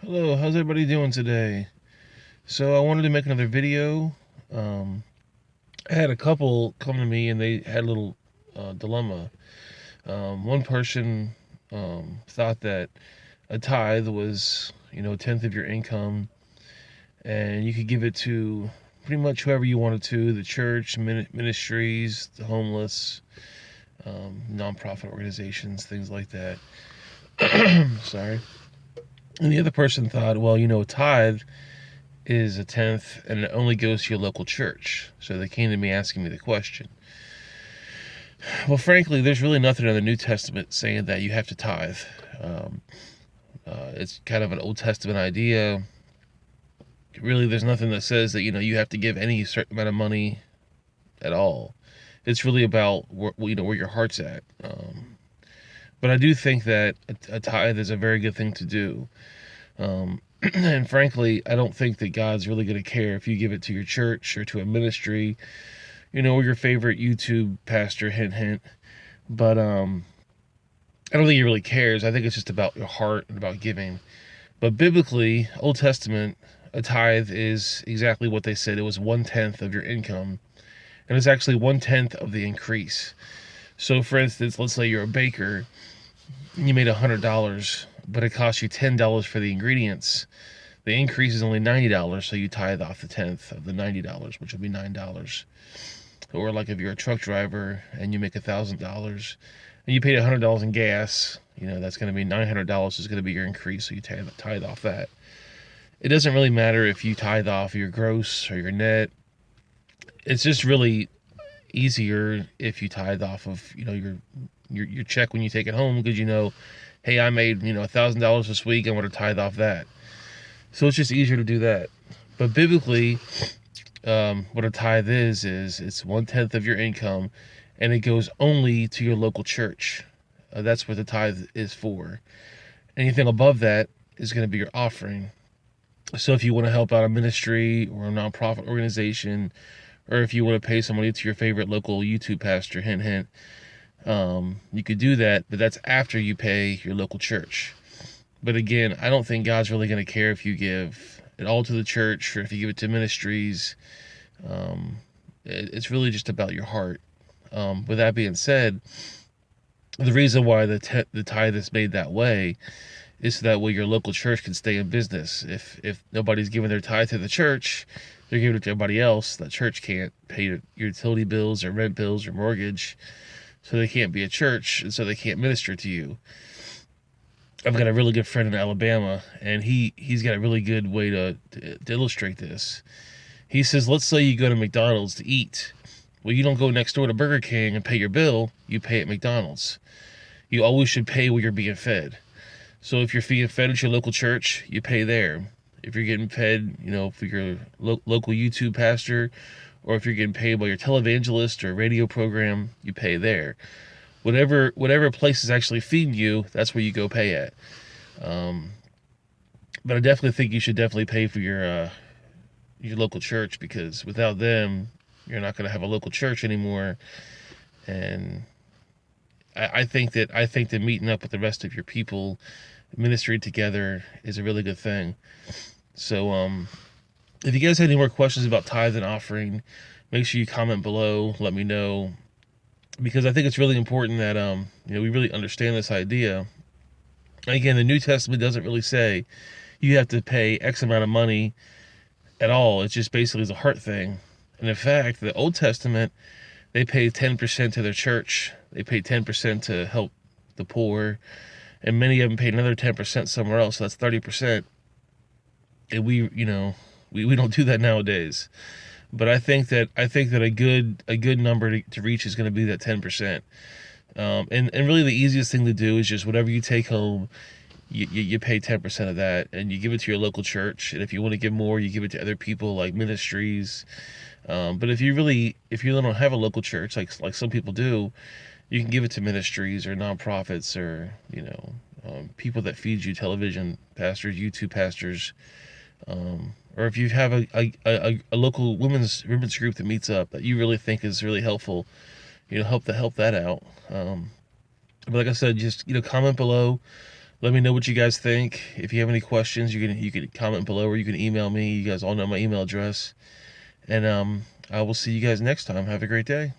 Hello, how's everybody doing today? So I wanted to make another video. Um, I had a couple come to me and they had a little dilemma. One person thought that a tithe was, a tenth of your income, and you could give it to pretty much whoever you wanted to, the church, ministries, the homeless, nonprofit organizations, things like that. Sorry. And the other person thought, well, a tithe is a tenth and it only goes to your local church. So they came to me asking me the question. Well, frankly, there's really nothing in the New Testament saying that you have to tithe. Um, it's kind of an Old Testament idea. Really, there's nothing that says that you have to give any certain amount of money at all. It's really about where your heart's at. But I do think that a tithe is a very good thing to do. And frankly, I don't think that God's really going to care if you give it to your church or to a ministry, or your favorite YouTube pastor, hint, hint. But I don't think he really cares. I think it's just about your heart and about giving. But biblically, Old Testament, a tithe is exactly what they said. It was 1/10 of your income, and it's actually 1/10 of the increase. So, for instance, let's say you're a baker, and you made $100, but it costs you $10 for the ingredients. The increase is only $90, so you tithe off the tenth of the $90, which will be $9. Or like if you're a truck driver and you make $1,000 and you paid $100 in gas, that's going to be $900 is going to be your increase, so you tithe off that. It doesn't really matter if you tithe off your gross or your net. It's just really easier if you tithe off of your check when you take it home, because hey, I made $1,000 this week. I want to tithe off that. So it's just easier to do that. But biblically, what a tithe is it's 1/10 of your income, and it goes only to your local church. That's what the tithe is for. Anything above that is going to be your offering. So if you want to help out a ministry or a nonprofit organization, or if you want to pay somebody to your favorite local YouTube pastor, hint hint, you could do that, but that's after you pay your local church. But again, I don't think God's really going to care if you give it all to the church or if you give it to ministries. Um, it's really just about your heart. With that being said, the reason why the tithe is made that way is so that way your local church can stay in business. If nobody's giving their tithe to the church, they're giving it to everybody else. That church can't pay your utility bills or rent bills or mortgage, so they can't be a church, and so they can't minister to you. I've got a really good friend in Alabama, and he's got a really good way to illustrate this. He says, let's say you go to McDonald's to eat. Well, you don't go next door to Burger King and pay your bill. You pay at McDonald's. You always should pay where you're being fed. So if you're being fed at your local church, you pay there. If you're getting fed, for your local YouTube pastor, or if you're getting paid by your televangelist or radio program, you pay there. Whatever place is actually feeding you, that's where you go pay at. Um, but I definitely think you should definitely pay for your local church, because without them, you're not going to have a local church anymore. And I think that meeting up with the rest of your people, ministry together, is a really good thing. So if you guys have any more questions about tithe and offering, make sure you comment below. Let me know, because I think it's really important that we really understand this idea. Again, the New Testament doesn't really say you have to pay X amount of money at all. It's just basically a heart thing. And in fact, the Old Testament, they pay 10% to their church. They pay 10% to help the poor, and many of them paid another 10% somewhere else. So that's 30%. And we don't do that nowadays. But I think that a good number to reach is going to be that 10%. And really the easiest thing to do is just whatever you take home, you pay 10% of that, and you give it to your local church. And if you want to give more, you give it to other people like ministries. But if you really don't have a local church, like some people do, you can give it to ministries or nonprofits, or people that feed you, television pastors, YouTube pastors, or if you have a local women's group that meets up that you really think is really helpful, help that out. But like I said, just comment below. Let me know what you guys think. If you have any questions, you can comment below, or you can email me. You guys all know my email address. And I will see you guys next time. Have a great day.